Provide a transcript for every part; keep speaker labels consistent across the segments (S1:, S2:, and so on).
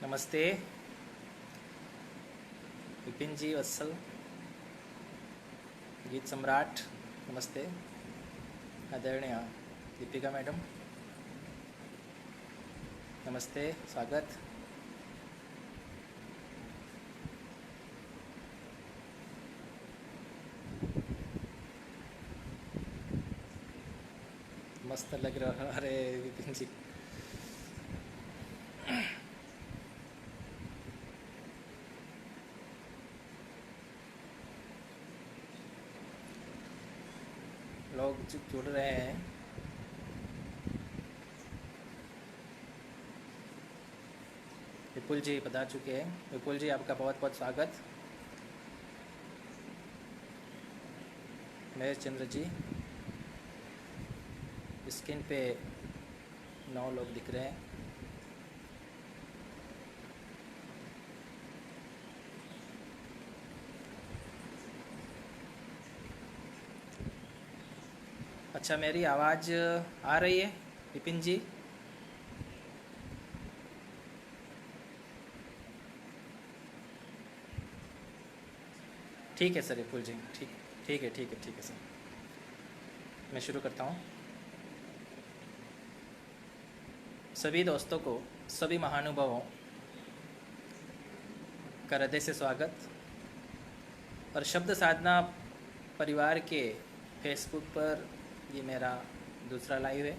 S1: नमस्ते विपिन जी, वत्सल, गीत सम्राट, नमस्ते। आदरणीय दीपिका मैडम, नमस्ते, स्वागत। मस्त लग रहा है। अरे विपिन जी, लोग जुड़ रहे हैं। विपुल जी पधार चुके हैं। विपुल जी, आपका बहुत बहुत स्वागत। महेश चंद्र जी, स्क्रीन पे 9 लोग दिख रहे हैं। अच्छा, मेरी आवाज़ आ रही है विपिन जी? ठीक है सर विपुल जी, ठीक है सर। मैं शुरू करता हूँ। सभी दोस्तों को, सभी महानुभावों का हृदय से स्वागत। और शब्द साधना परिवार के फेसबुक पर ये मेरा दूसरा लाइव है।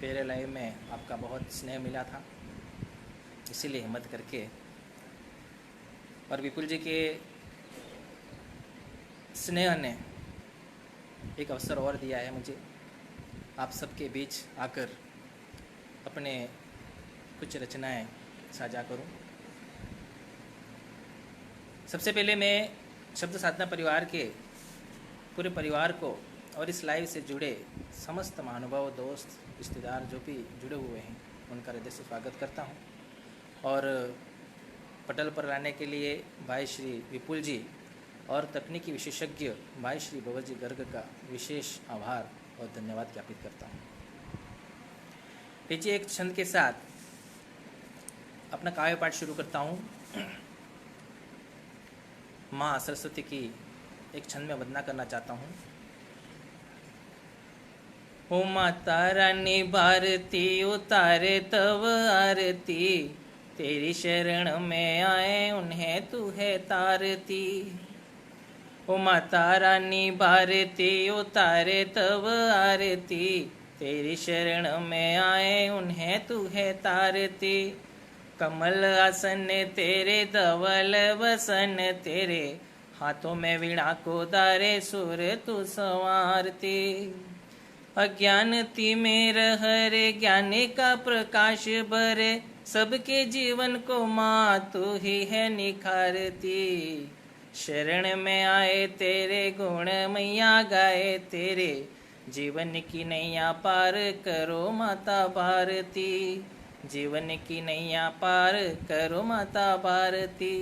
S1: पहले लाइव में आपका बहुत स्नेह मिला था, इसीलिए हिम्मत करके और विपुल जी के स्नेह ने एक अवसर और दिया है मुझे आप सबके बीच आकर अपने कुछ रचनाएं साझा करूं। सबसे पहले मैं शब्द साधना परिवार के पूरे परिवार को और इस लाइव से जुड़े समस्त महानुभाव, दोस्त, रिश्तेदार जो भी जुड़े हुए हैं उनका हृदय से स्वागत करता हूं। और पटल पर लाने के लिए भाई श्री विपुल जी और तकनीकी विशेषज्ञ भाई श्री भगवत जी गर्ग का विशेष आभार और धन्यवाद ज्ञापित करता हूँ। लीजिए, एक छंद के साथ अपना काव्य पाठ शुरू करता हूँ। माँ सरस्वती की एक छंद में वंदना करना चाहता हूँ। ओ माता रानी भारती उतारे तव आरती, तेरी शरण में आए उन्हें तू है तारती। ओ माता रानी भारती उतारे तव आरती, तेरी शरण में आए उन्हें तू है तारती। कमल आसन तेरे, धवल वसन तेरे, हाथों में वीणा को दारे सुर तू संवारती। अज्ञानती में हरे ज्ञान का प्रकाश भरे, सबके जीवन को माँ तू ही है निखारती। शरण में आए तेरे गुण मैया गाए तेरे, जीवन की नैया पार करो माता भारती। जीवन की नैया पार करो माता भारती।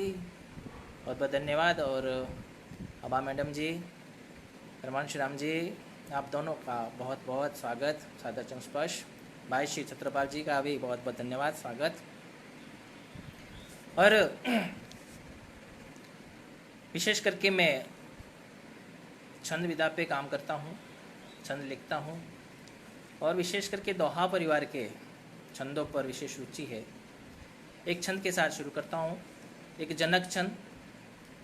S1: बहुत बहुत धन्यवाद। और अबा मैडम जी, रमांशु राम जी, आप दोनों का बहुत बहुत स्वागत, सादर चरण स्पर्श। भाई श्री छत्रपाल जी का भी बहुत बहुत धन्यवाद, स्वागत। और विशेष करके मैं छंद विधा पे काम करता हूँ, छंद लिखता हूँ और विशेष करके दोहा परिवार के छंदों पर विशेष रुचि है। एक छंद के साथ शुरू करता हूँ, एक जनक छंद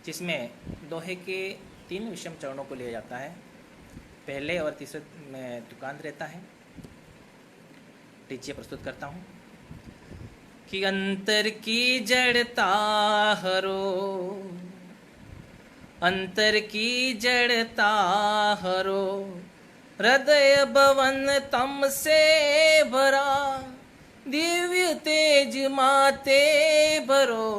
S1: जिसमें दोहे के 3 विषम चरणों को लिया जाता है। पहले और तीसरे में तुकांत रहता है। लीजिए, प्रस्तुत करता हूँ कि अंतर की जड़ता हरो, अंतर की जड़ता हरो, हृदय भवन तम से भरा, दिव्य तेज माते भरो।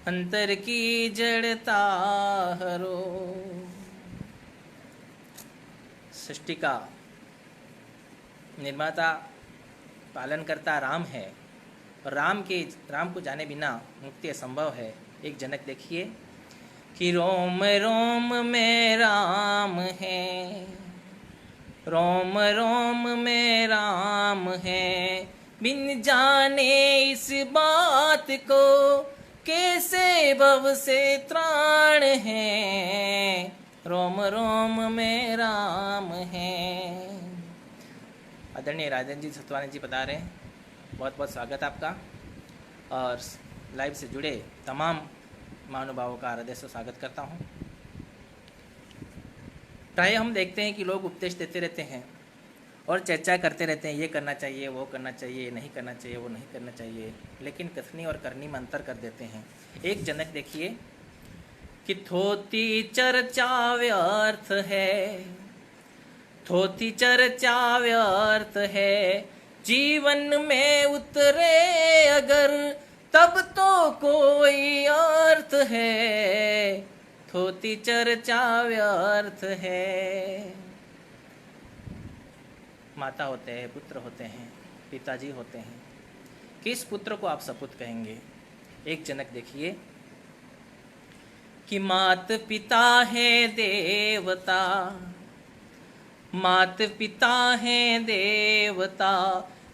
S1: अंतर की जड़ता हरो। सृष्टि का निर्माता, पालन करता राम है और राम को जाने बिना मुक्ति असंभव है। एक जनक देखिए कि रोम रोम में राम है, रोम रोम में राम है, बिन जाने इस बात को कैसे भव से त्राण है, रोम रोम में राम है। आदरणीय राजन जी सतवानी जी पधारे हैं, बहुत बहुत स्वागत आपका। और लाइव से जुड़े तमाम महानुभावों का हृदय से स्वागत करता हूँ। प्राय हम देखते हैं कि लोग उपदेश देते रहते हैं और चर्चा करते रहते हैं, ये करना चाहिए, वो करना चाहिए, ये नहीं करना चाहिए, वो नहीं करना चाहिए, लेकिन कथनी और करनी में अंतर कर देते हैं। एक जनक देखिए कि थोती चर्चा व्यर्थ है, थोती चर्चा व्यर्थ है, जीवन में उतरे अगर तब तो कोई अर्थ है, थोती चर्चा व्यर्थ है। माता होते हैं, पुत्र होते हैं, पिताजी होते हैं, किस पुत्र को आप सपूत कहेंगे? एक जनक देखिए कि मात पिता है देवता, मात पिता है देवता,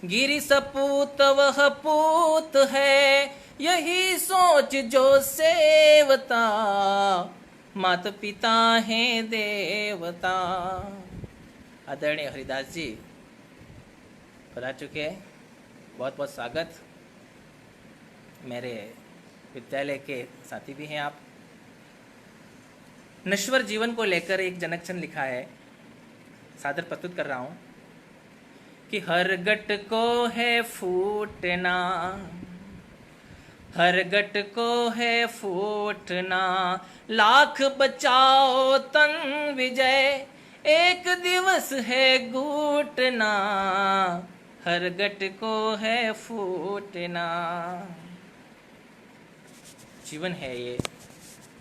S1: गिरि सपूत वह पूत है, यही सोच जो सेवता, मात पिता है देवता। आदरणीय हरिदास जी पधार चुके हैं, बहुत बहुत स्वागत। मेरे विद्यालय के साथी भी हैं आप। नश्वर जीवन को लेकर एक जनकचंद लिखा है, सादर प्रस्तुत कर रहा हूँ कि हर गट को है फूटना, हर गट को है फूटना, लाख बचाओ तन विजय, एक दिवस है घूटना, हर गट को है फूटना। जीवन है ये,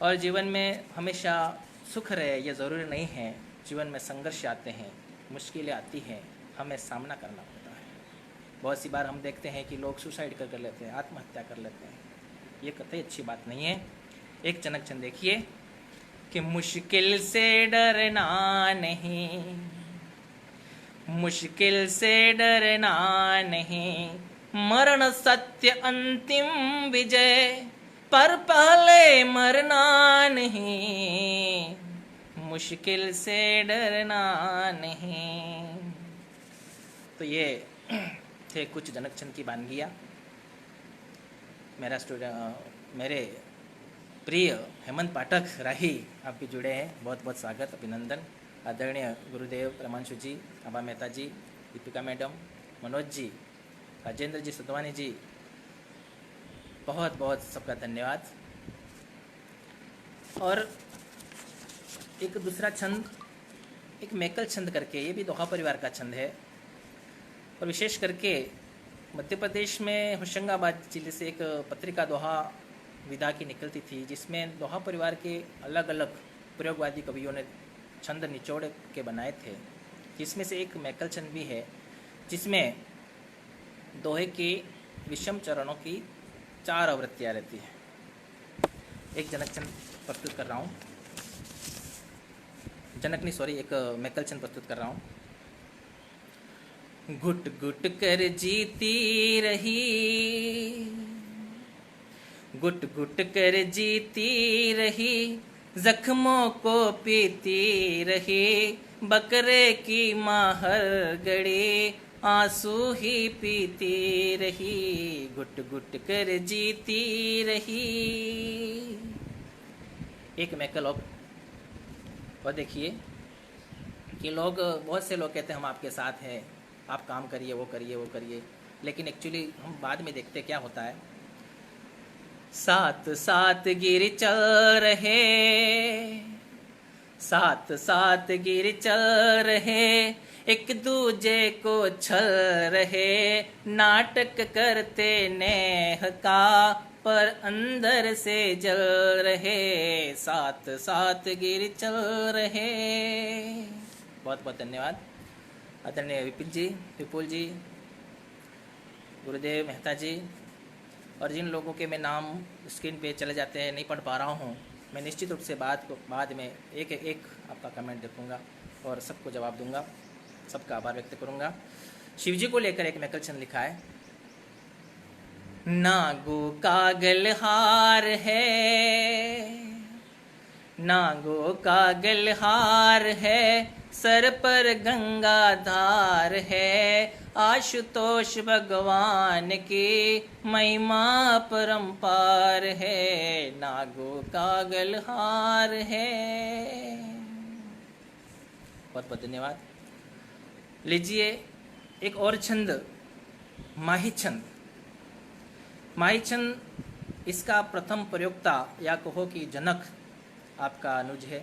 S1: और जीवन में हमेशा सुख रहे ये ज़रूरी नहीं है। जीवन में संघर्ष आते हैं, मुश्किलें आती हैं, हमें सामना करना पड़ता है। बहुत सी बार हम देखते हैं कि लोग सुसाइड कर लेते हैं, आत्महत्या कर लेते हैं, ये कतई अच्छी बात नहीं है। एक जनकचंद देखिए कि मुश्किल से डरना नहीं, मुश्किल से डरना नहीं, मरण सत्य अंतिम विजय, पर पहले मरना नहीं, मुश्किल से डरना नहीं। तो ये थे कुछ जनकचंद की वानगियाँ। मेरे प्रिय हेमंत पाठक राही आप भी जुड़े हैं, बहुत बहुत स्वागत, अभिनंदन। आदरणीय गुरुदेव रमांशु जी, आभा मेहता जी, दीपिका मैडम, मनोज जी, राजेंद्र जी सतवानी जी, बहुत बहुत सबका धन्यवाद। और एक दूसरा छंद, एक मैकल छंद करके, ये भी दोहा परिवार का छंद है, और विशेष करके मध्य प्रदेश में होशंगाबाद जिले से एक पत्रिका दोहा विधा की निकलती थी, जिसमें दोहा परिवार के अलग अलग प्रयोगवादी कवियों ने छंद निचोड़ के बनाए थे, जिसमें से एक मैकल छंद भी है, जिसमें दोहे के विषम चरणों की 4 आवृत्तियाँ रहती है। एक जनकचंद प्रस्तुत कर रहा हूँ, एक मैकलचंद प्रस्तुत कर रहा हूँ। घुट घुट कर जीती रही, घुट घुट कर जीती रही, जख्मों को पीती रही, बकरे की माँ हर घड़ी आंसू ही पीती रही, घुट घुट कर जीती रही। एक मैकल और देखिए कि लोग, बहुत से लोग कहते हैं हम आपके साथ हैं, आप काम करिए, वो करिए, वो करिए, लेकिन एक्चुअली हम बाद में देखते क्या होता है। साथ साथ गिर चल रहे, साथ साथ गिर चल रहे, एक दूजे को छल रहे, नाटक करते नेह का पर अंदर से जल रहे, साथ साथ गिर चल रहे। बहुत बहुत धन्यवाद आदरणीय विपुल जी, गुरुदेव मेहता जी, और जिन लोगों के मैं नाम स्क्रीन पे चले जाते हैं, नहीं पढ़ पा रहा हूँ, मैं निश्चित रूप से बाद में एक एक आपका कमेंट देखूंगा और सबको जवाब दूंगा, सबका आभार व्यक्त करूंगा। शिवजी को लेकर एक मैकलचंद लिखा है नागो का गलहार है, नागो का गलहार है, सर पर गंगा धार है, आशुतोष भगवान की महिमा परंपार है, नागो का गलहार है। बहुत बहुत धन्यवाद। लीजिए एक और छंद, माही छंद। माही छंद इसका प्रथम प्रयोक्ता या कहो कि जनक आपका अनुज है।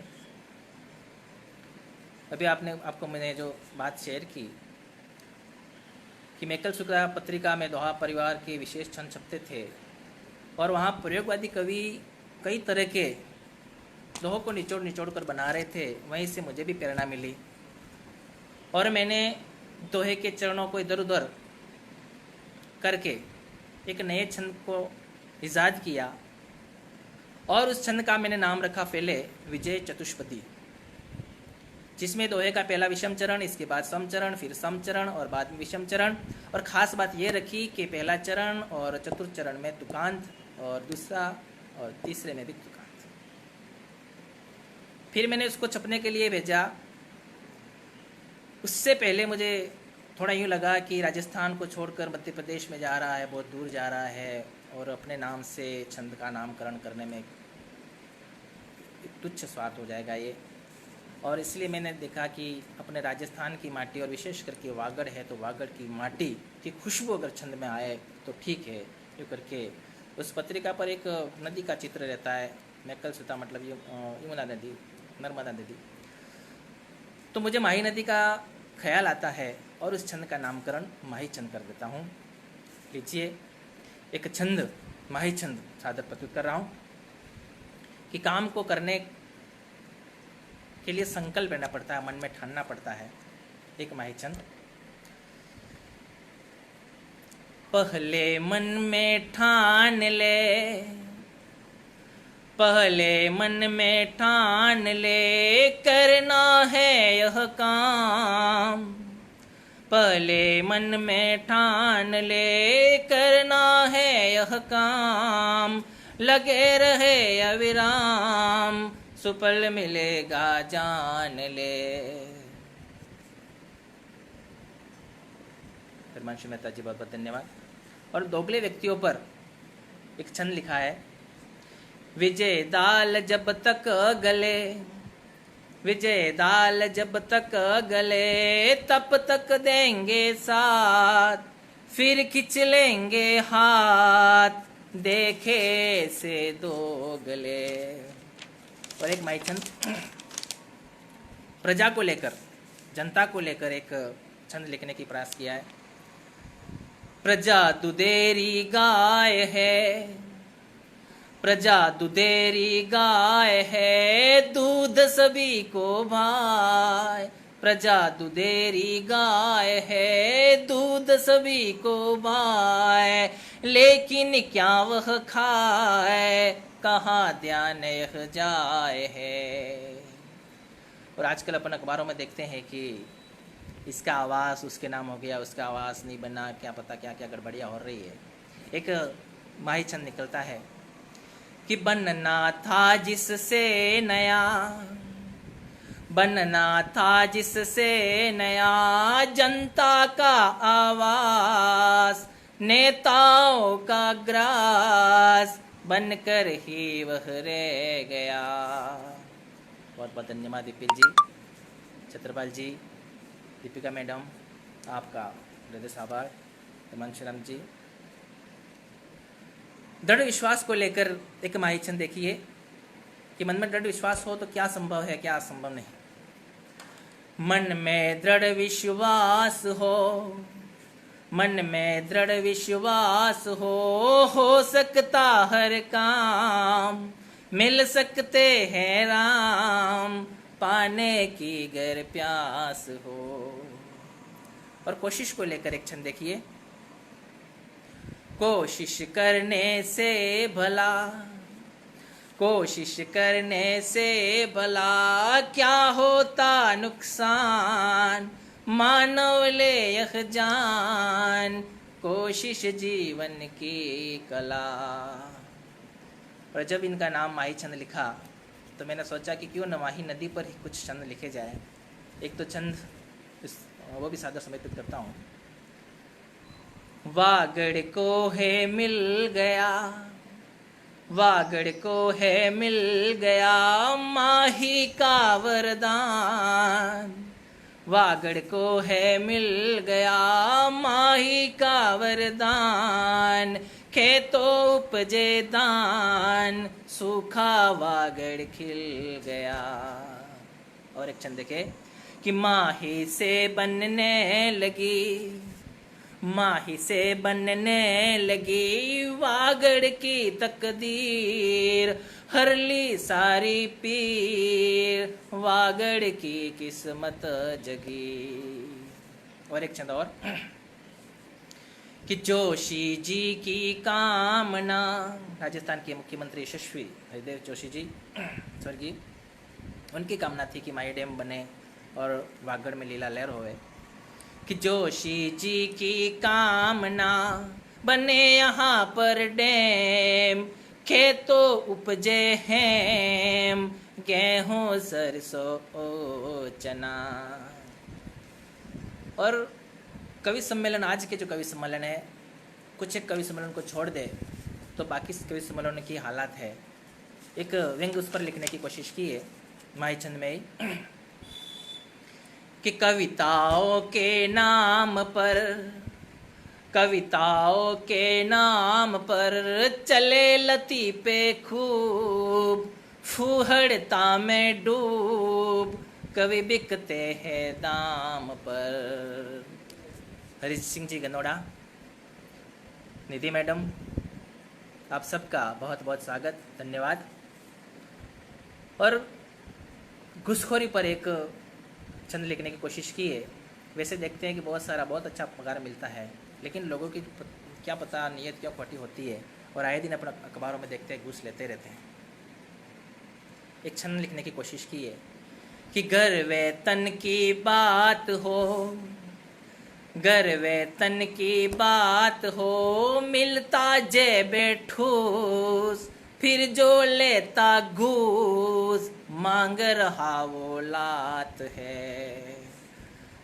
S1: अभी आपको मैंने जो बात शेयर की कि मैकल शुक्ला पत्रिका में दोहा परिवार के विशेष छंद छपते थे और वहाँ प्रयोगवादी कवि कई तरह के दोहों को निचोड़ कर बना रहे थे। वहीं से मुझे भी प्रेरणा मिली और मैंने दोहे के चरणों को इधर उधर करके एक नए छंद को इजाद किया और उस छंद का मैंने नाम रखा पहले विजय चतुष्पदी, जिसमें दोहे का पहला विषम चरण, इसके बाद सम चरण, फिर सम चरण और बाद में विषम चरण। और ख़ास बात यह रखी कि पहला चरण और चतुर्थ चरण में तुकांत और दूसरा और तीसरे में भी तुकांत। फिर मैंने उसको छपने के लिए भेजा। उससे पहले मुझे थोड़ा यूँ लगा कि राजस्थान को छोड़कर मध्य प्रदेश में जा रहा है, बहुत दूर जा रहा है और अपने नाम से छंद का नामकरण करने में तुच्छ स्वार्थ हो जाएगा ये। और इसलिए मैंने देखा कि अपने राजस्थान की माटी और विशेष करके वागड़ है तो वागड़ की माटी की खुशबू अगर छंद में आए तो ठीक है। यूँ करके उस पत्रिका पर एक नदी का चित्र रहता है, मैकल सुता मतलब यमुना नदी, नर्मदा नदी। तो मुझे माही नदी का ख्याल आता है और उस छंद का नामकरण माही छंद कर देता हूँ। लीजिए एक छंद, माही छंद सादर प्रस्तुत कर रहा हूँ कि काम को करने के लिए संकल्प लेना पड़ता है, मन में ठानना पड़ता है। एक माही छंद। पहले मन में ठान ले, पहले मन में ठान ले, करना है यह काम। पहले मन में ठान ले, करना है यह काम। लगे रहे अविराम, सुफल मिलेगा जान ले। हिमांशु मेहता जी बहुत बहुत धन्यवाद। और दोगले व्यक्तियों पर एक छंद लिखा है, विजय दाल जब तक गले, विजय दाल जब तक गले, तब तक देंगे साथ, फिर खिंच लेंगे हाथ, देखे से दोगले। और एक माही छंद प्रजा को लेकर, जनता को लेकर एक छंद लिखने की प्रयास किया है। प्रजा दुधेरी गाय है, प्रजा दुधेरी गाय है, दूध सभी को भाए। प्रजा दुधेरी गाय है, दूध सभी को भाए, लेकिन क्या वह खाए, कहाँ ध्यान यह जाए है। और आजकल अपन अखबारों में देखते हैं कि इसका आवास उसके नाम हो गया, उसका आवास नहीं बना, क्या पता क्या क्या गड़बड़ियाँ हो रही है। एक माही छंद निकलता है कि बनना था जिससे नया, बनना था जिससे नया, जनता का आवास, नेताओं का ग्रास, बनकर ही वह रह गया। बहुत बहुत धन्यवाद विपिन जी, छत्रपाल जी, दीपिका मैडम, आपका हृदय आभार। हिमांशुराम जी, दृढ़ विश्वास को लेकर एक माही छंद देखिए कि मन में दृढ़ विश्वास हो तो क्या संभव है, क्या असंभव नहीं। मन में दृढ़ विश्वास हो, मन में दृढ़ विश्वास हो सकता हर काम, मिल सकते हैं राम, पाने की गर प्यास हो। और कोशिश को लेकर एक छंद देखिए, कोशिश करने से भला, कोशिश करने से भला, क्या होता नुकसान, मानव ले यह जान, कोशिश जीवन की कला। और जब इनका नाम माही चंद लिखा तो मैंने सोचा कि क्यों न माही नदी पर ही कुछ छंद लिखे जाए। एक तो छंद वो भी सादर समर्पित करता हूँ। वागड़ को है मिल गया, वागड़ को है मिल गया माही का वरदान, वागड़ को है मिल गया माही का वरदान, खेतों उपजे दान सूखा वागड़ खिल गया। और एक छंद देखे कि माही से बनने लगी, माही से बनने लगी वागड़ की तकदीर, हर ली सारी पीर वागड़ की किस्मत जगी। और एक छंद और कि जोशी जी की कामना, राजस्थान के मुख्यमंत्री यशस्वी हरिदेव जोशी जी स्वर्गीय, उनकी कामना थी कि माही डैम बने और वागड़ में लीला लहर होए। कि जोशी जी की कामना बने यहाँ पर डैम, खेतों उपजे हैं गेहूं सरसों चना। और कवि सम्मेलन, आज के जो कवि सम्मेलन है, कुछ एक कवि सम्मेलन को छोड़ दे तो बाकी कवि सम्मेलन की हालत है। एक व्यंग उस पर लिखने की कोशिश की है माहीचंद में ही कि कविताओं के नाम पर, कविताओं के नाम पर चले लतीफे खूब, फूहड़ता में डूब कवि बिकते हैं दाम पर। हरीश सिंह जी गनोड़ा, निधि मैडम, आप सबका बहुत बहुत स्वागत, धन्यवाद। और घुसखोरी पर एक छंद लिखने की कोशिश की है। वैसे देखते हैं कि बहुत अच्छा पगार मिलता है, लेकिन लोगों की क्या पता नीयत क्या खोटी होती है, और आए दिन अपना अखबारों में देखते हैं घूस लेते रहते हैं। एक छंद लिखने की कोशिश की है कि घर वेतन की बात हो, घर वेतन की बात हो मिलता जेबे ठूस, फिर जो लेता घूस मांग रहा वो लात है।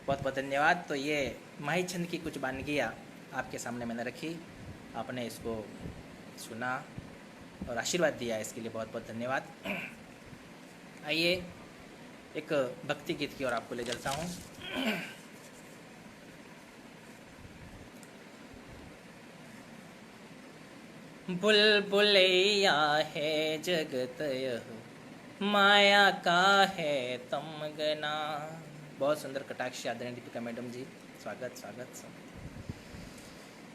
S1: बहुत बहुत धन्यवाद। तो ये माहीचंद की कुछ वानगियाँ आपके सामने मैंने रखी, आपने इसको सुना और आशीर्वाद दिया, इसके लिए बहुत बहुत धन्यवाद। आइए एक भक्ति गीत की ओर आपको ले चलता हूँ। बुलबुलैया है जगत यह माया का है तमगना। बहुत सुंदर कटाक्ष आदरणीय दीपिका मैडम जी, स्वागत स्वागत।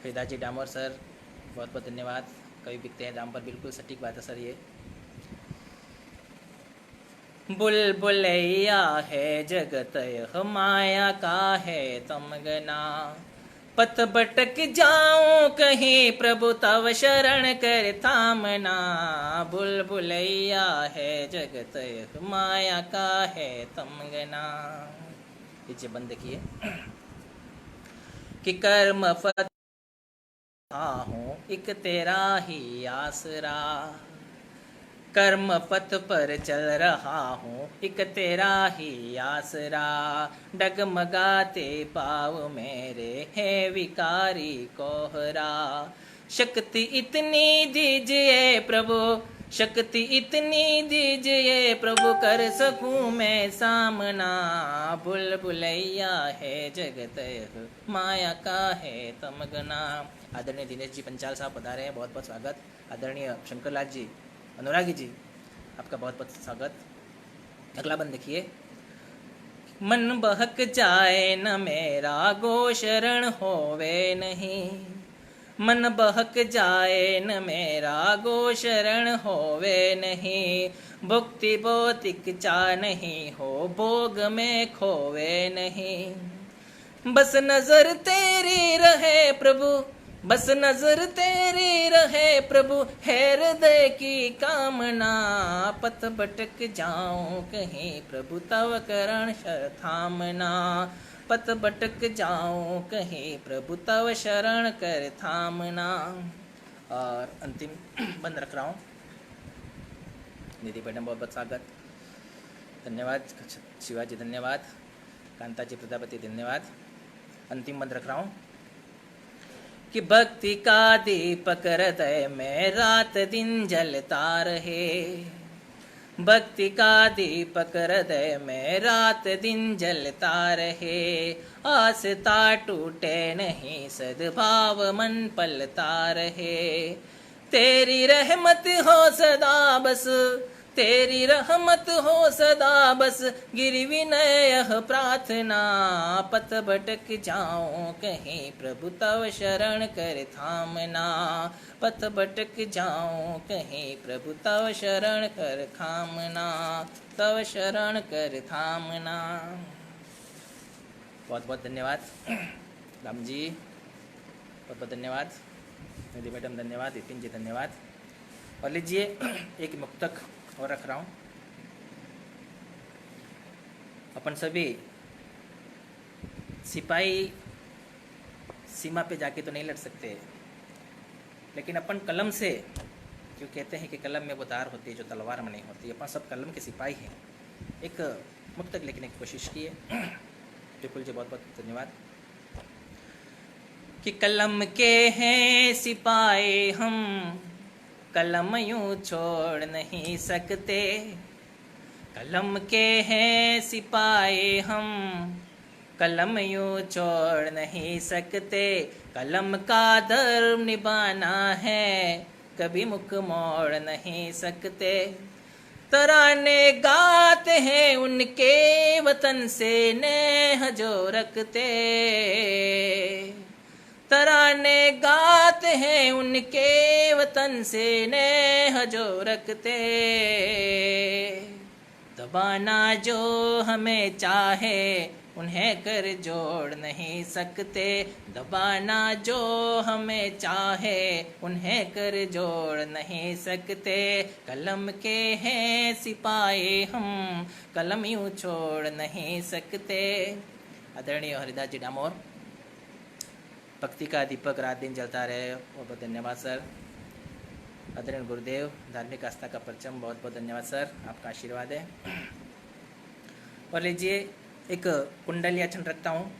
S1: फरीदा जी डामोर सर, बहुत बहुत धन्यवाद। कभी बिकते हैं दाम पर, बिल्कुल सटीक बात है सर ये। बुलबुलैया है जगत यह माया का है तमगना, पथ भटक जाऊं कहीं प्रभु तव शरण कर थामना। बुलबुलैया है जगत यह माया का है तमगना। पीछे बंद देखिए कि कर्म फत हूँ एक तेरा ही आसरा, कर्म पथ पर चल रहा हूँ एक तेरा ही आसरा, डगमगाते पाँव मेरे है विकारी कोहरा। शक्ति इतनी दीजिए प्रभु, शक्ति इतनी दीजिए प्रभु कर सकूं मैं सामना। बुलबुलैया है जगत माया का है तमगना। आदरणीय दिनेश जी पंचाल साहब पधारे हैं, बहुत बहुत स्वागत। आदरणीय शंकरलाल जी अनुरागी जी, आपका बहुत बहुत स्वागत। अगला बंद देखिए। मन बहक जाए न मेरा गो शरण होवे नहीं, मन बहक जाए न मेरा गो शरण होवे नहीं, भुक्ति भौतिक चा नहीं हो भोग में खोवे नहीं। बस नजर तेरी रहे प्रभु, बस नजर तेरी रहे प्रभु, है हृदय की कामना। पथ भटक जाऊं कहीं प्रभु तव करण शर थामना। पथ भटक जाऊं कहीं, प्रभु तव शरण कर थामना। और अंतिम बंद रख रहा हूँ। निधि मैडम बहुत बहुत स्वागत, धन्यवाद। शिवाजी धन्यवाद, कांताजी प्रजापति धन्यवाद। अंतिम बंद रख रहा हूँ कि भक्ति का दीपक हृदय में रात दिन जलता रहे, भक्ति का दीपक हृदय में रात दिन जलता रहे, आस्था टूटे नहीं सद्भाव मन पलता रहे, तेरी रहमत हो सदा बस, तेरी रहमत हो सदा बस, गिरि विनय यह प्रार्थना, पथ भटक जाऊं कहीं, प्रभु तव शरण कर थामना, पथ भटक जाऊं कहीं, प्रभु तव शरण कर थामना, तव शरण कर थामना। बहुत बहुत धन्यवाद राम जी, बहुत बहुत धन्यवाद निधि मैडम, धन्यवाद विपिन जी, धन्यवाद। और लीजिए एक मुक्तक और रख रहा हूँ। अपन सभी सिपाही सीमा पे जाके तो नहीं लड़ सकते, लेकिन अपन कलम से, क्यों कहते हैं कि कलम में वो धार होती है जो तलवार में नहीं होती, अपन सब कलम के सिपाही हैं। एक मुक्तक लिखने की कोशिश की है। विपुल जी बहुत बहुत धन्यवाद। कि कलम के हैं सिपाही हम, कलम यूं छोड़ नहीं सकते, कलम के हैं सिपाही हम, कलम यूं छोड़ नहीं सकते, कलम का धर्म निभाना है, कभी मुख मोड़ नहीं सकते, तराने गाते हैं उनके वतन से नेह जो रखते, तराने गाते हैं उनके वतन से नेह जो रखते, दबाना जो हमें चाहे उन्हें कर जोड़ नहीं सकते, दबाना जो हमें चाहे उन्हें कर जोड़ नहीं सकते, कलम के हैं सिपाही हम, कलम यूं छोड़ नहीं सकते। आदरणीय हरिदास जी डामोर, भक्ति का दीपक रात दिन जलता रहे, बहुत बहुत धन्यवाद सर। आदरणीय गुरुदेव, धार्मिक आस्था का परचम, बहुत बहुत धन्यवाद सर, आपका आशीर्वाद है। और लीजिए एक कुंडली आचरण रखता हूँ।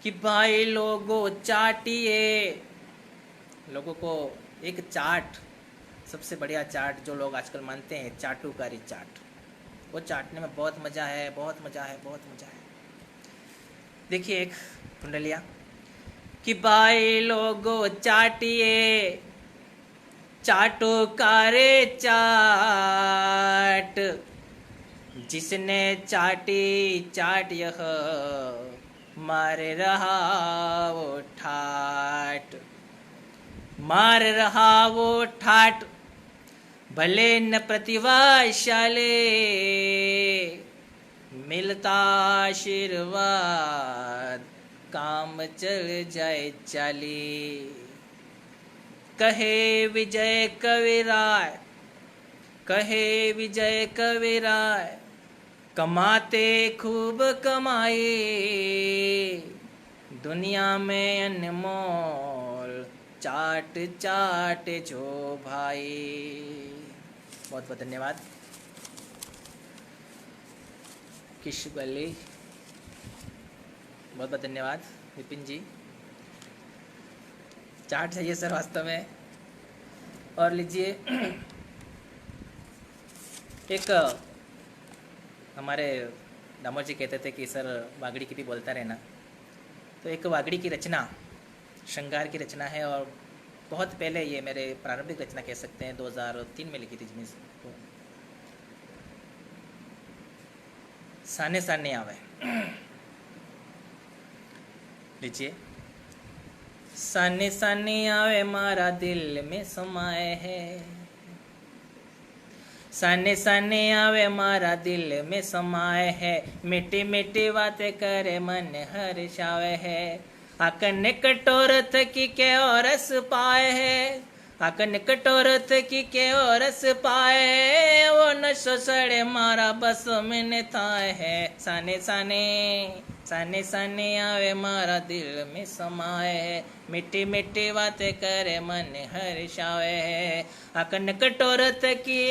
S1: कि भाई लोगों चाटिए, लोगों को एक चाट, सबसे बढ़िया चाट जो लोग आजकल मानते हैं, चाटुकारी चाट, वो चाटने में बहुत मज़ा है, बहुत मज़ा है, बहुत मज़ा है। देखिए एक कुंडलिया कि भाई लोगों चाटिए, चाटो कारे चाट, जिसने चाटी चाट यह मार रहा वो ठाट, मार रहा वो ठाट, भले न प्रतिभाशाले, मिलता आशीर्वाद, काम चल जाए चाली, कहे विजय कविराय, कहे विजय कविराय, कमाते खूब कमाए, दुनिया में अनमोल चाट चाट जो भाई। बहुत बहुत धन्यवाद। किश बल्ली, बहुत बहुत धन्यवाद। विपिन जी, चाट चाहिए सर वास्तव में। और लीजिए एक हमारे दामोद जी कहते थे कि सर वागड़ी की भी बोलता रहना, तो एक वागड़ी की रचना, श्रृंगार की रचना है, और बहुत पहले ये मेरे प्रारंभिक रचना कह सकते हैं, 2003 में लिखी थी, जिसमें साने साने आवे। लीजिए, साने साने आवे मारा दिल में समाए है, साने साने आवे मारा दिल में समाए है, मीठी मीठी बातें करे मन हर्षावे है, आकन कटोर थकी के और रस पाए है, आकन कटोरत की के रस पाए, वो नशो सड़े मारा बस में ने थाए है। साने साने साने साने आवे मारा दिल में समाए है, मिट्टी मिट्टी बातें करे मन हर्षावे है। आकन कटोरत की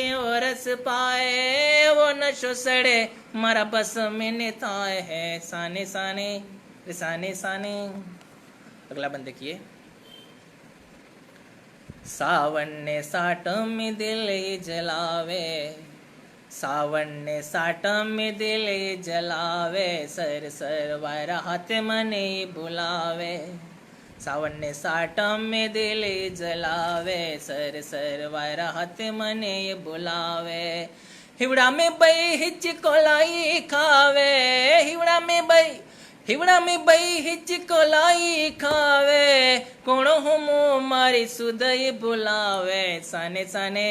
S1: रस पाए, वो नशो सड़े मारा बस में ने थाए है। साने साने साने साने। अगला बंद देखिए। सावन ने साट में दिल जलावे, सावन ने साट में दिल जलावे, सर सर वायरा हाथ मने बुलावे। सावन ने साट में दिल जलावे, सर सर वायरा हाथ मने बुलावे। हिवड़ा में बई हिचकोलाई खावे, हिवड़ा में बई हिचकोलाई खावे, कोणो हुमो मारी सुदय बुलावे। साने साने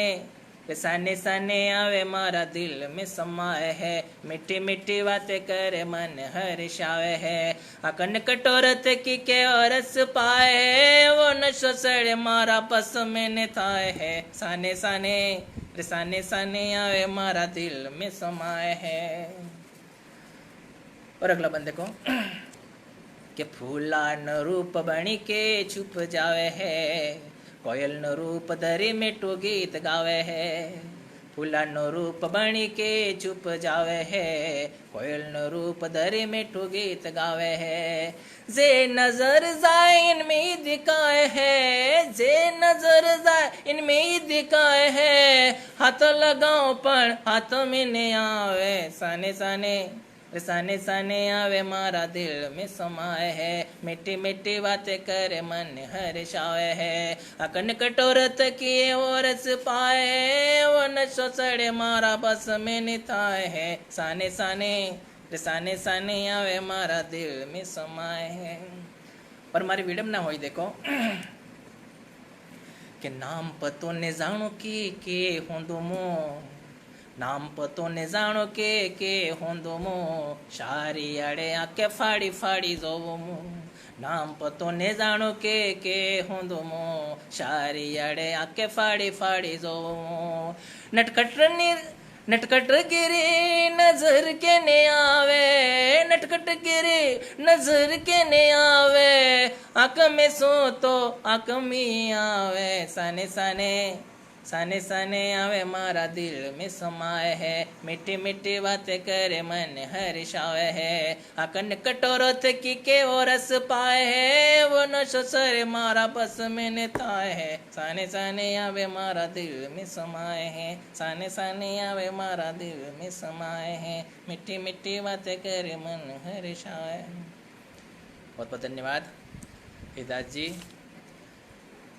S1: साने साने आवे मारा दिल में समाए है, मिट्टी मिट्टी बातें करे मन हर्षावे है। अकन कटोरत की के रस पाए, वो नशो सड़े मारा बस में ने थाए है। साने साने साने साने आवे मारा दिल में समाए है। और अगला बंद देखो कि फूला न रूप बनी के छुप जावे है, कोयल न रूप धरी मिठू गीत गावे है। फूला न रूप बनी के चुप जावे है, कोयल न रूप धरी मिठू गीत गावे है। जे नजर जाए इनमें दिखाए है, जे नजर जाए इनमें दिखाए है, हाथ लगाओ पण हाथ में नहीं आवे। साने साने साने साने आवे मारा दिल में समाए है, मिट्टी मिट्टी बातें करे मन हर्षावे है। अकन कटोरत किए वो रस पाए, वो नशो सड़े मारा बस में निथाए है। साने साने साने साने आवे मारा दिल में समाए है। और मारी विडम्बना होई देखो कि नाम पतो ने जानो के होंदो मो, नाम पतो ने जानो के होंदो मो, शारी अड़े आके फाड़ी फाड़ी जोवो मो। नाम पतो ने जानो के होंदो मो, शारी अड़े आके फाड़ी फाड़ी जोवो मो। नटखट गिरी नजर के ने आवे, नटखट गिरी नजर के ने आवे, आंख में सो तो आंख में आवे। साने साने साने साने आवे मारा दिल में समाए है, मिट्टी मिट्टी बातें करे मन हर्षावे है। अकन कटोरत की के वो रस पाए है, वो नशो सरे मारा बस में ने थाए है। साने साने आवे मारा दिल में समाए है, साने साने आवे मारा दिल में समाए है, मिट्टी मिट्टी बातें करे मन हर्षावे। बहुत बहुत धन्यवाद हिदायत जी,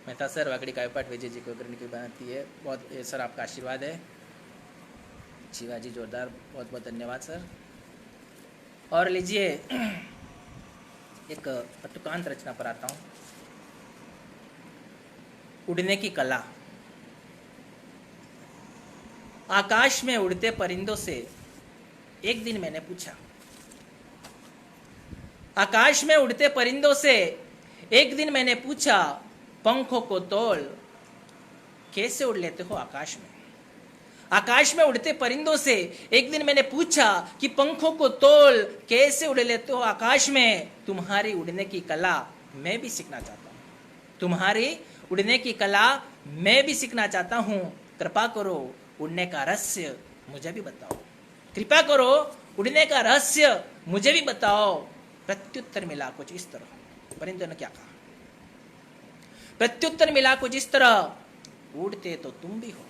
S1: मेहता सर, वाकड़ी काव्यपाठ विजय जी को करने की बनाती है। बहुत सर आपका आशीर्वाद है। शिवाजी जोरदार, बहुत बहुत धन्यवाद सर। और लीजिए एक अटुकांत रचना पर आता हूँ। उड़ने की कला। आकाश में उड़ते परिंदों से एक दिन मैंने पूछा, आकाश में उड़ते परिंदों से एक दिन मैंने पूछा, पंखों को तोल कैसे उड़ लेते हो आकाश में। आकाश में उड़ते परिंदों से एक दिन मैंने पूछा कि पंखों को तोल कैसे उड़ लेते हो आकाश में। तुम्हारी उड़ने की कला मैं भी सीखना चाहता हूँ, तुम्हारी उड़ने की कला मैं भी सीखना चाहता हूँ। कृपा करो उड़ने का रहस्य मुझे भी बताओ, कृपा करो उड़ने का रहस्य मुझे भी बताओ। प्रत्युत्तर मिला कुछ इस तरह। परिंदों ने क्या कहा? प्रत्युत्तर मिला कुछ इस तरह, उड़ते तो तुम भी हो,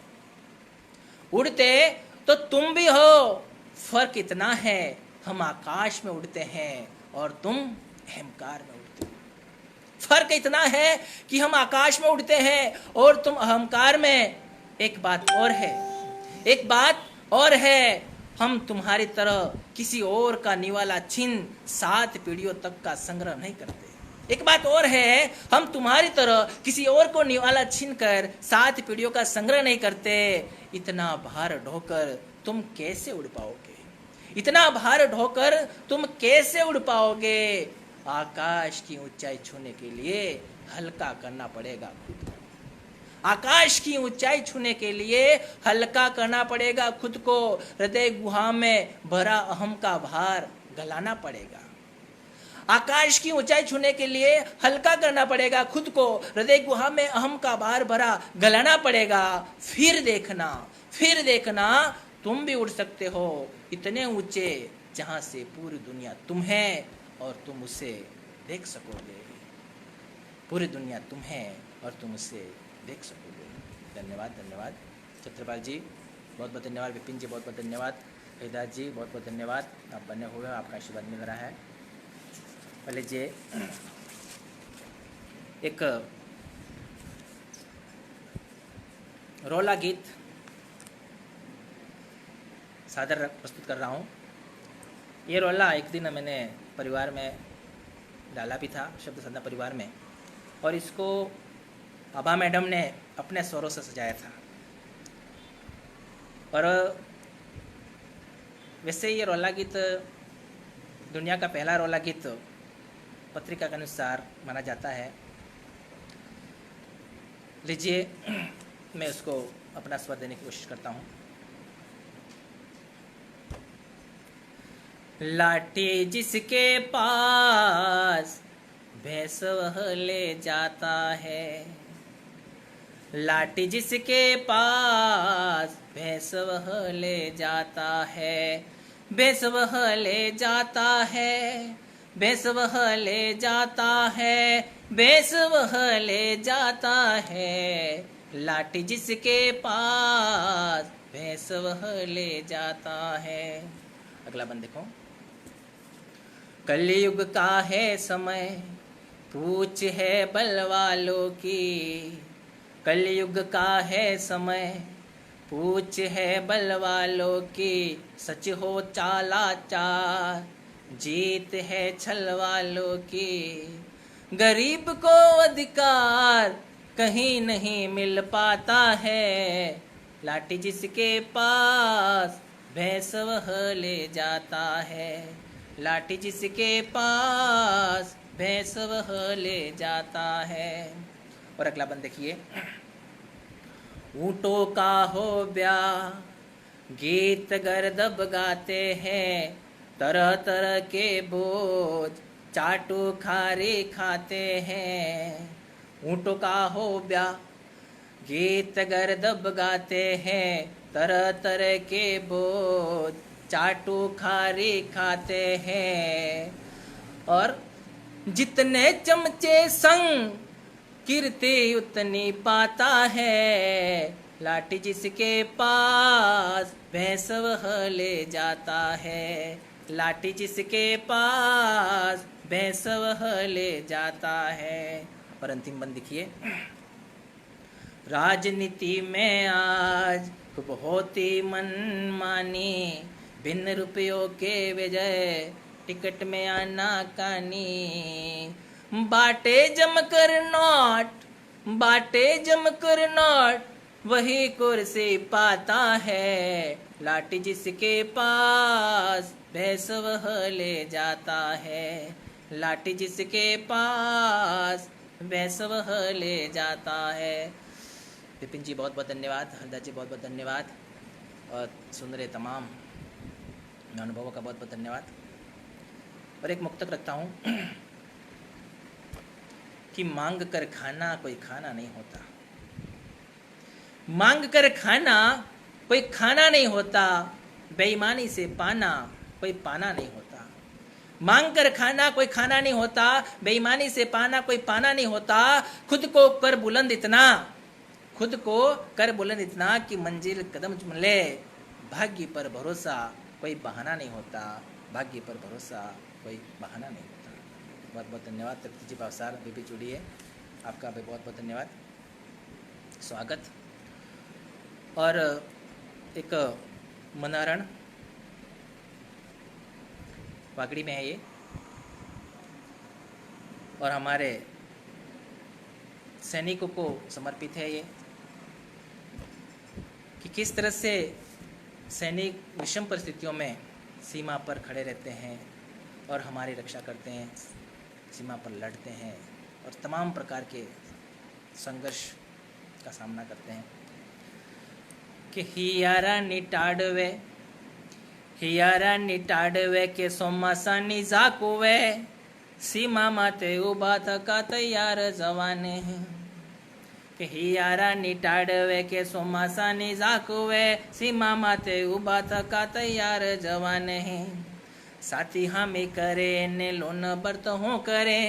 S1: उड़ते तो तुम भी हो, फर्क इतना है हम आकाश में उड़ते हैं और तुम अहंकार में उड़ते हो। फर्क इतना है कि हम आकाश में उड़ते हैं और तुम अहंकार में। एक बात और है, एक बात और है, हम तुम्हारी तरह किसी और का निवाला छिन 7 पीढ़ियों तक का संग्रह नहीं करते। एक बात और है, हम तुम्हारी तरह किसी और को निवाला छीन कर 7 पीढ़ियों का संग्रह नहीं करते। इतना भार ढोकर तुम कैसे उड़ पाओगे? इतना भार ढोकर तुम कैसे उड़ पाओगे? आकाश की ऊंचाई छूने के लिए हल्का करना पड़ेगा खुद को। आकाश की ऊंचाई छूने के लिए हल्का करना पड़ेगा खुद को, हृदय गुहा में भरा अहम का भार गलाना पड़ेगा। आकाश की ऊंचाई छूने के लिए हल्का करना पड़ेगा खुद को, हृदय गुहा में अहम का भार भरा गलाना पड़ेगा। फिर देखना तुम भी उड़ सकते हो इतने ऊंचे जहां से पूरी दुनिया तुम्हें और तुम उसे देख सकोगे। पूरी दुनिया तुम्हें और तुम उसे देख सकोगे। धन्यवाद, धन्यवाद छत्रपाल जी, बहुत बहुत धन्यवाद। विपिन जी बहुत बहुत धन्यवाद। हरिदास जी बहुत बहुत धन्यवाद, आप बने हुए हो, आपका आशीर्वाद मिल रहा है। पहले जी एक रोला गीत सादर प्रस्तुत कर रहा हूँ। ये रोला एक दिन मैंने परिवार में डाला भी था, शब्द साधना परिवार में, और इसको आभा मैडम ने अपने स्वरों से सजाया था। और वैसे ये रोला गीत दुनिया का पहला रोला गीत पत्रिका के अनुसार माना जाता है। लीजिए मैं उसको अपना स्वर देने की कोशिश करता हूँ। लाठी जिसके पास भैंस वह ले जाता है, लाठी जिसके पास भैंस वह ले जाता है, भैंस वह ले जाता है, भैंस वह ले जाता है, भैंस वह ले जाता है। लाठी जिसके पास भैंस वह ले जाता है। अगला बंद देखो। कलयुग का है समय, पूछ है बल वालों की। कलयुग का है समय, पूछ है बल वालों की। सच हो चाला चार, जीत है छल वालों की। गरीब को अधिकार कहीं नहीं मिल पाता है, लाठी जिसके पास भैंस वह ले जाता है, लाठी जिसके पास भैंस वह ले जाता है। और अगला बंद देखिए। ऊँटों का हो ब्याह, गीत गर्दब गाते हैं, तरह तरह के बोझ चाटू खारी खाते हैं। ऊँटों का हो ब्याह, गीत गर्दब गाते हैं, तरह तरह के बोझ चाटू खारी खाते हैं। और जितने चमचे संग कीर्ति उतनी पाता है, लाठी जिसके पास भैंस वह ले जाता है, लाठी जिसके पास भैंस वह ले जाता है। और अंतिम बंद देखिए। राजनीति में आज खूब होती मनमानी, बिन रुपयों के विजय टिकट में आना कानी। बाटे जमकर नोट, बाटे जमकर नोट, वही कुर्सी पाता है, लाठी जिसके पास भैंस वह ले जाता है, लाठी जिसके पास भैंस वह ले जाता है। विपिन जी बहुत बहुत धन्यवाद, हरदास जी बहुत बहुत धन्यवाद, और सुन रहे तमाम अनुभवों का बहुत बहुत धन्यवाद। और एक मुक्तक रखता हूँ कि मांग कर खाना कोई खाना नहीं होता, मांग कर खाना कोई खाना नहीं होता, बेईमानी से पाना कोई पाना नहीं होता। मांग कर खाना कोई खाना नहीं होता, बेईमानी से पाना कोई पाना नहीं होता। खुद को कर बुलंद इतना, खुद को कर बुलंद इतना कि मंजिल कदम चूम ले। भाग्य पर भरोसा कोई बहाना नहीं होता, भाग्य पर भरोसा कोई बहाना नहीं होता। बहुत बहुत धन्यवाद तृप्ति जी पावसार, बीबी चूड़िए, आपका भी बहुत बहुत धन्यवाद, स्वागत। और एक मनारण वागड़ी में है ये, और हमारे सैनिकों को समर्पित है ये, कि किस तरह से सैनिक विषम परिस्थितियों में सीमा पर खड़े रहते हैं और हमारी रक्षा करते हैं, सीमा पर लड़ते हैं और तमाम प्रकार के संघर्ष का सामना करते हैं कि हियारा निटाडवे के सोमासानी झाकुवे सीमा माते उभा थका तैयार जवाने के हियारा निटाडवे के सोमासानी झाकुवे सीमा माते उभा थका तैयार जवाने साथी हामी करे ने लोन बर्त हो करे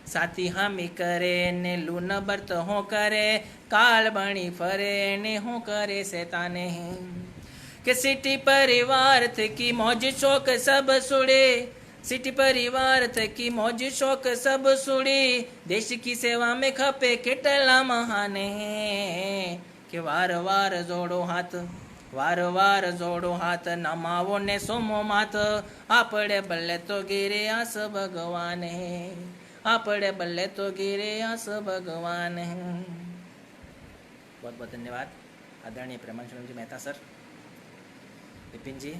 S1: साथी हामी करे ने लून बर्त हो करे काल बणी फरे ने हो करे शैताने के सिटी परिवार थे की मौज शौक सब सुड़े सिटी परिवार थे की मौज शौक सब सुड़ी देश की सेवा में खपे केटला महाने के वार वार जोड़ो हाथ नमावो ने सोमो माथ आपड़े बल्ले तो गिरे आस भगवान आपड़े बल्ले तो गिरे आस भगवान बहुत बहुत धन्यवाद आदरणीय प्रेमांशु जी मेहता सर। विपिन जी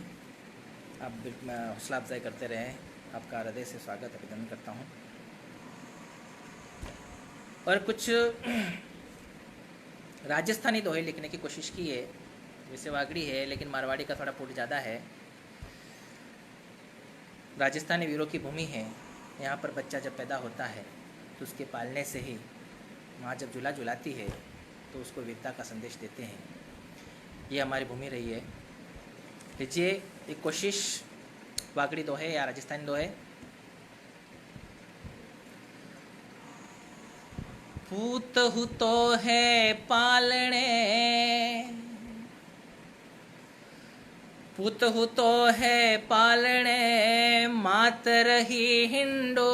S1: आप हौसला अफजाई करते रहे, आपका हृदय से स्वागत अभिनंदन करता हूँ। और कुछ राजस्थानी दोहे लिखने की कोशिश की है, वैसे वागड़ी है लेकिन मारवाड़ी का थोड़ा पुट ज़्यादा है। राजस्थानी वीरों की भूमि है, यहाँ पर बच्चा जब पैदा होता है तो उसके पालने से ही माँ जब झूला झुलाती है तो उसको वीरता का संदेश देते हैं। ये हमारी भूमि रही है। लीजिए एक कोशिश वागड़ी दोहे या राजस्थानी दोहे। पूत हुतो है पालने पूत हुतो है पालने मात रही हिंडोल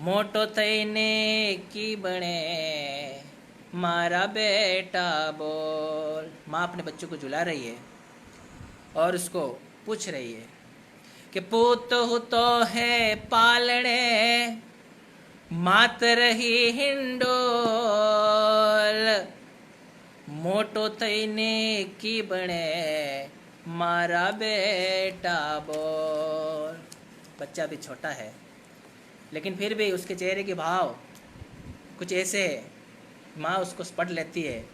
S1: मोटो थईने की बने मारा बेटा बोल। माँ अपने बच्चों को झुला रही है और उसको पूछ रही है कि पूत हुतो है पालने मात रही हिंडोल मोटो थईने की बने मारा बेटा बोल। बच्चा भी छोटा है लेकिन फिर भी उसके चेहरे के भाव कुछ ऐसे है, माँ उसको पढ़ लेती है।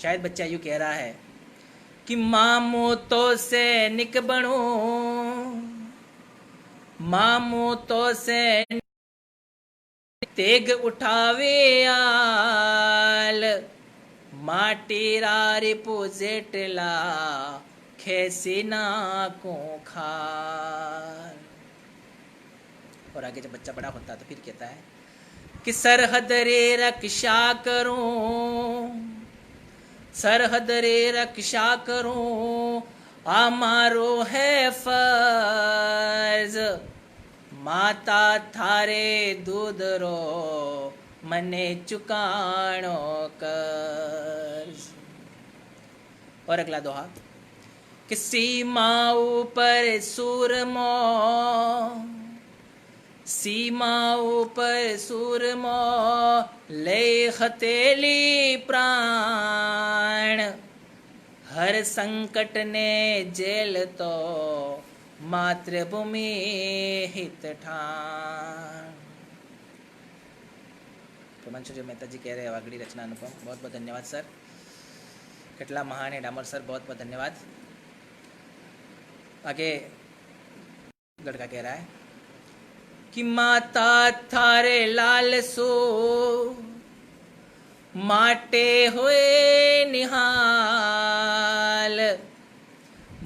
S1: शायद बच्चा यूँ कह रहा है कि मामू तो से निक बनू मामू तो से तेग उठावे आल माटी रारी पूजेटला खेसी ना को खार। और आगे जब बच्चा बड़ा होता है तो फिर कहता है कि सरहद रे रक्षा करूं सरहद रे रक्षा करूं हमारो है फर्ज माता थारे दूध रो मने चुकाणो कर्ज। और अगला दोहा कि सीमा ऊपर सूरमो सीमा ऊपर सूरमो ले हथेली प्राण हर संकट ने जेल तो मातृभूमि हित ठान। प्रमंशु जो मेहता जी कह रहे हैं वागड़ी रचना अनुपम, बहुत बहुत धन्यवाद सर। कटला महान है डामर सर, बहुत बहुत धन्यवाद। आगे लड़का कह रहा है कि माता थारे लाल सो माटे हुए निहाल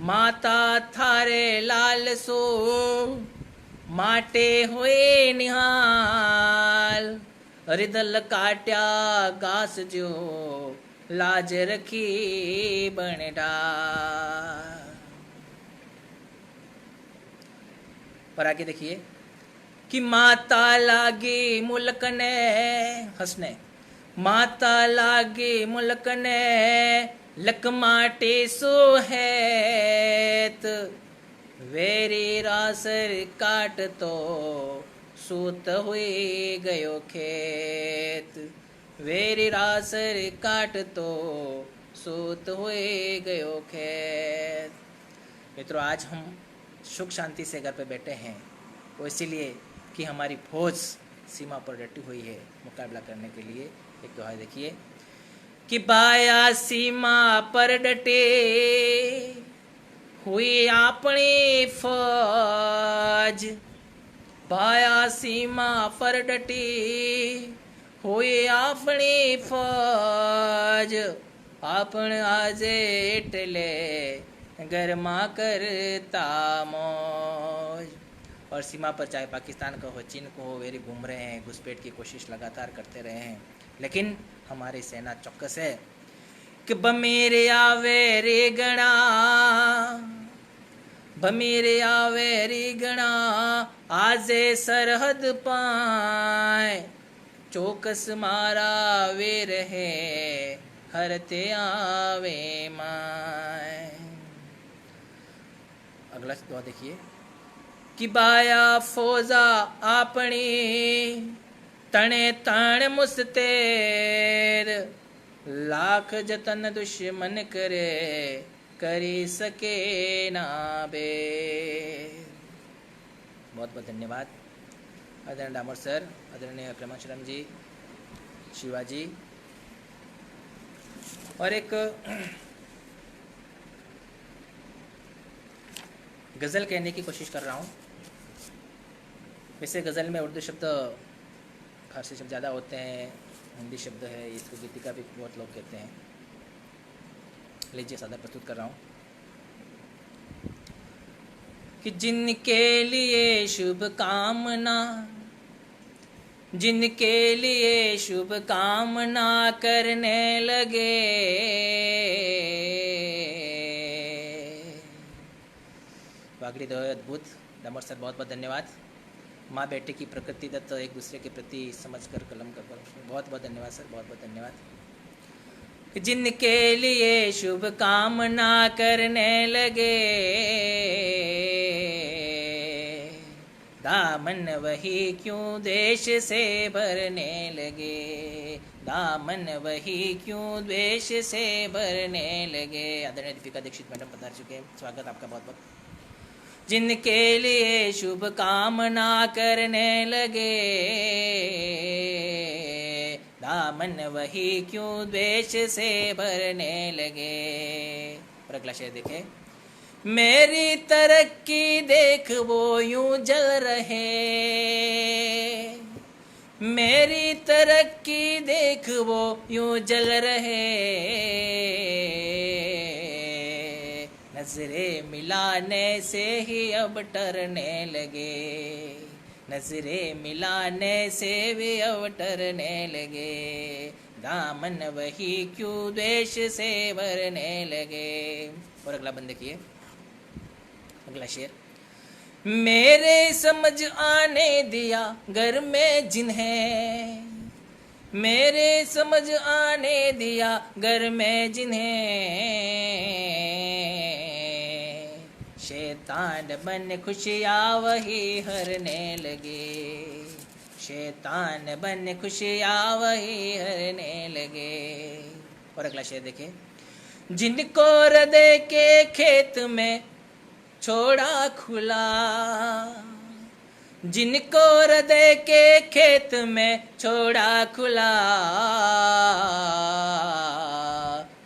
S1: माता थारे लाल सो माटे हुए निहाल रिदल काट्या घास जो लाज रखी बनडा। और आगे देखिए कि माता लागी मुल्क ने हंसने माता लागी मुल्क ने लकमाटे सोहेत वेरी रासर काट तो सूत हुई गयो खेत वेरी रासर काट तो सूत हुए गयो खेत। मित्रों आज हम सुख शांति से घर पे बैठे हैं वो इसीलिए कि हमारी फौज सीमा पर डटी हुई है मुकाबला करने के लिए। एक दोहा देखिए कि बाया सीमा पर डटे हुई अपनी फौज, बाया सीमा पर डटी हुई अपनी फौज, आपण आजे एटले गरमा करता मौज। और सीमा पर चाहे पाकिस्तान का हो, चीन को हो, वेरी घूम रहे हैं, घुसपैठ की कोशिश लगातार करते रहे हैं, लेकिन हमारी सेना चौकस है कि बमेरे आवे रे गणा, बमेरे आवे रे गणा, आजे सरहद पाए, चौकस मारा वे रहे हरते आवे माए। अगला दुआ देखिए कि बाया फौजा अपनी तने तण मुस्तेर, लाख जतन दुश्मन करे करी सके ना बे। बहुत बहुत धन्यवाद आदरणीय डामोर सर, आदरणीय क्रमाश्रम जी, शिवाजी। और एक गज़ल कहने की कोशिश कर रहा हूँ। वैसे गज़ल में उर्दू शब्द, फारसी शब्द ज़्यादा होते हैं, हिंदी शब्द है, इसको गीतिका भी बहुत लोग कहते हैं। लीजिए सादा प्रस्तुत कर रहा हूँ कि जिनके लिए शुभ कामना, जिनके लिए शुभ कामना करने लगे, वागड़ी दो अद्भुत। डामोर सर बहुत बहुत धन्यवाद। माँ बेटे की प्रकृति दत्त एक दूसरे के प्रति समझकर कलम कर, बहुत बहुत धन्यवाद सर, बहुत बहुत धन्यवाद। जिनके लिए शुभ कामना करने लगे, दामन वही क्यों देश से भरने लगे, दामन वही क्यों द्वेष से भरने लगे। आदरणीय दीपिका दीक्षित मैडम पधार चुके हैं, स्वागत आपका बहुत बहुत। जिनके लिए शुभ कामना करने लगे, दामन वही क्यों द्वेष से भरने लगे। और अगला शेर देखें, मेरी तरक्की देख वो यूं जल रहे, मेरी तरक्की देख वो यूं जल रहे, नजरे मिलाने से ही अब डरने लगे, नजरे मिलाने से भी अब डरने लगे, दामन वही क्यों द्वेष से भरने लगे। और अगला बंद देखिए, अगला शेर, मेरे समझ आने दिया घर में जिन्हें, मेरे समझ आने दिया घर में जिन्हें, शैतान बन खुशियाँ वही हरने लगे, शैतान बन खुशियाँ वही हरने लगे। और अगला शेर देखें, जिनको हृदय के खेत में छोड़ा खुला, जिनको हृदय के खेत में छोड़ा खुला,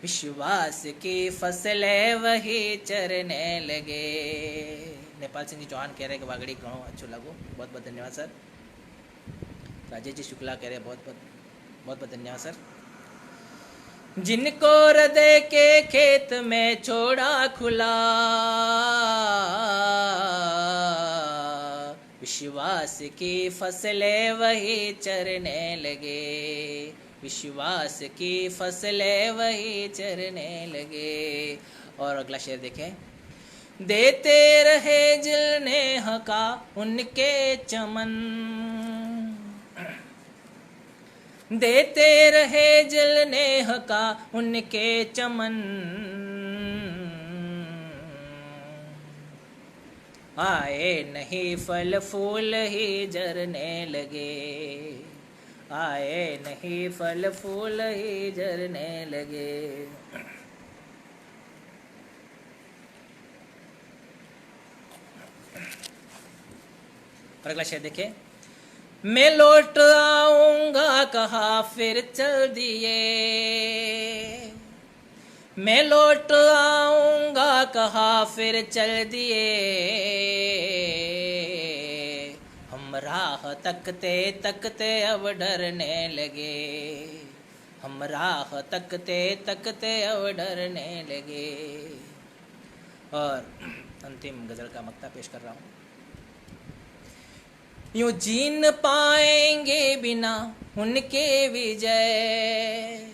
S1: विश्वास की फसलें वही चरने लगे। नेपाल सिंह जी चौहान कह रहे हैं कि वागड़ी घणो अच्छो लगो, बहुत बहुत धन्यवाद सर। राजेश जी शुक्ला कह रहे हैं बहुत बहुत धन्यवाद सर। जिनको हृदय के खेत में छोड़ा खुला, विश्वास की फसलें वही चरने लगे, विश्वास की फसलें वही चरने लगे। और अगला शेर देखें, देते रहे जिलने हका उनके चमन, देते रहे जलने हका उनके चमन, आए नहीं फल फूल ही झरने लगे, आए नहीं फल फूल ही झरने लगे। और अगला शेर देखें, मैं लौट आऊंगा कहा फिर चल दिए, मैं लौट आऊंगा कहा फिर चल दिए, हम राह तकते तकते अब डरने लगे, हम राह तकते तकते अब डरने लगे। और अंतिम गजल का मक्ता पेश कर रहा हूँ। यूं जीन पाएंगे बिना उनके विजय,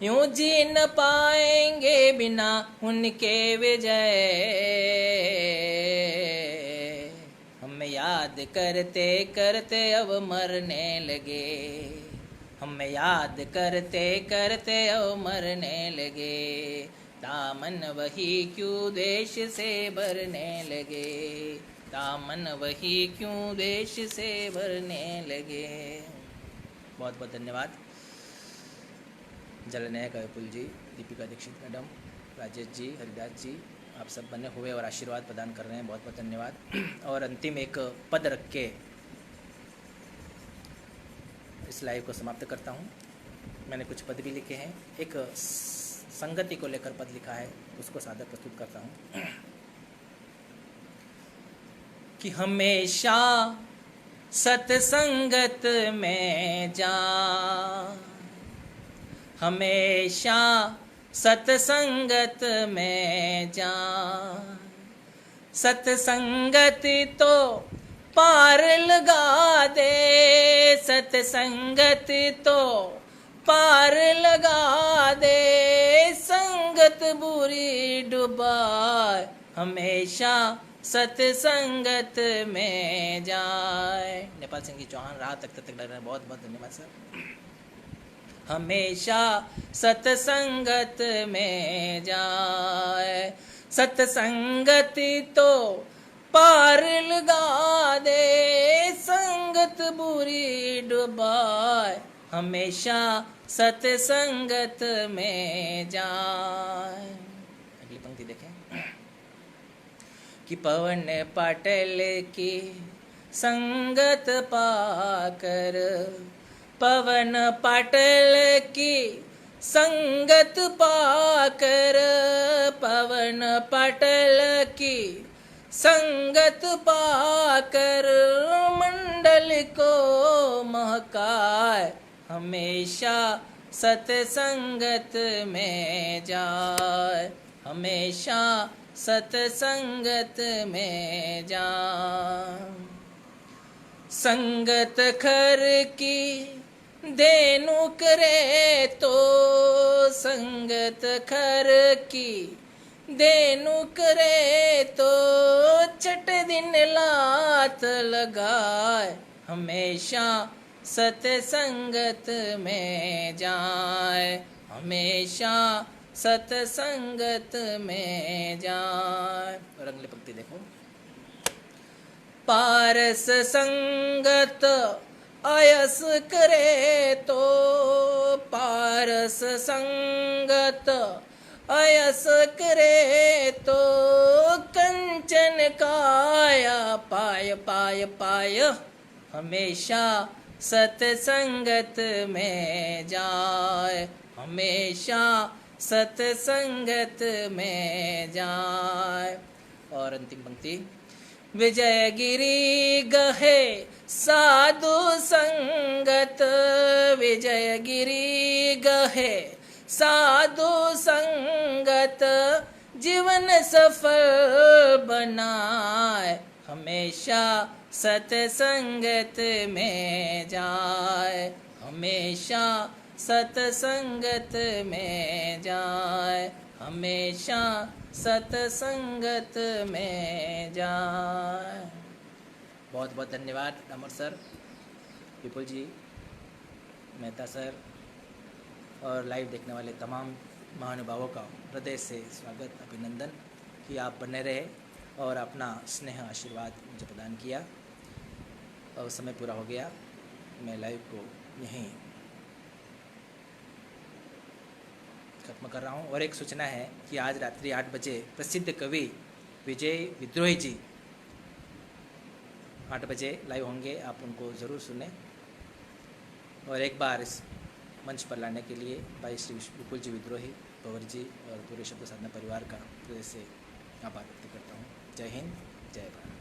S1: यूं जीन पाएंगे बिना उनके विजय, हम याद करते करते अब मरने लगे, हम याद करते करते अब मरने लगे, दामन वही क्यों देश से भरने लगे, दामन वही क्यों देश से भरने लगे। बहुत बहुत धन्यवाद। जलनायक विपुल जी, दीपिका दीक्षित मैडम, राजेश जी, हरिदास जी, आप सब बने हुए और आशीर्वाद प्रदान कर रहे हैं, बहुत बहुत धन्यवाद। और अंतिम एक पद रख के इस लाइव को समाप्त करता हूँ। मैंने कुछ पद भी लिखे हैं, एक संगति को लेकर पद लिखा है, उसको सादर प्रस्तुत करता हूँ। कि हमेशा सत्संगत में जा, हमेशा सत्संगत में जा, सत्संगत तो पार लगा दे, सत्संगत तो पार लगा दे, संगत बुरी डुबाए, हमेशा सत्संगत में जाए। नेपाल सिंह जी चौहान, राह तक तक डर रहे हैं, बहुत बहुत धन्यवाद सर। हमेशा सत्संगत में जाए, सत्संगत तो पार लगा दे, संगत बुरी डुबाए, हमेशा सत्संगत में जाए। अगली पंक्ति देखें। कि पवन पाटिल की संगत पाकर, पवन पाटिल की संगत पाकर, पवन पाटिल की संगत पाकर, मंडल को महकाए, हमेशा सत्संगत में जाए, हमेशा सत्संगत में जा। संगत खर की देनु करे तो, संगत खर की देनु करे तो, चट दिन लात लगाए, हमेशा सत्संगत में जाए, हमेशा सत्संगत में जाए। और अगली पंक्ति देखो। पारस संगत अयस करे तो, पारस संगत अयस करे तो, कंचन काया पाय पाय पाय, हमेशा सत्संगत में जाए, हमेशा सत्संगत में जाए। और अंतिम पंक्ति। विजयगिरी गहे साधु संगत, विजयगिरी गहे साधु संगत, जीवन सफल बनाए, हमेशा सत्संगत में जाए, हमेशा सत्संगत में जाए, हमेशा सत्संगत में जाए। बहुत बहुत धन्यवाद अमर सर, विपुल जी, मेहता सर और लाइव देखने वाले तमाम महानुभावों का हृदय से स्वागत, अभिनंदन कि आप बने रहे और अपना स्नेह आशीर्वाद मुझे प्रदान किया। और समय पूरा हो गया, मैं लाइव को यहीं खत्म कर रहा हूँ। और एक सूचना है कि आज रात्रि 8 बजे प्रसिद्ध कवि विजय विद्रोही जी 8 बजे लाइव होंगे, आप उनको ज़रूर सुने। और एक बार इस मंच पर लाने के लिए भाई श्री विपुल जी विद्रोही, पवर जी और पूरे शब्द साधना परिवार का हृदय से आभार व्यक्त करता हूँ। जय हिंद, जय भारत।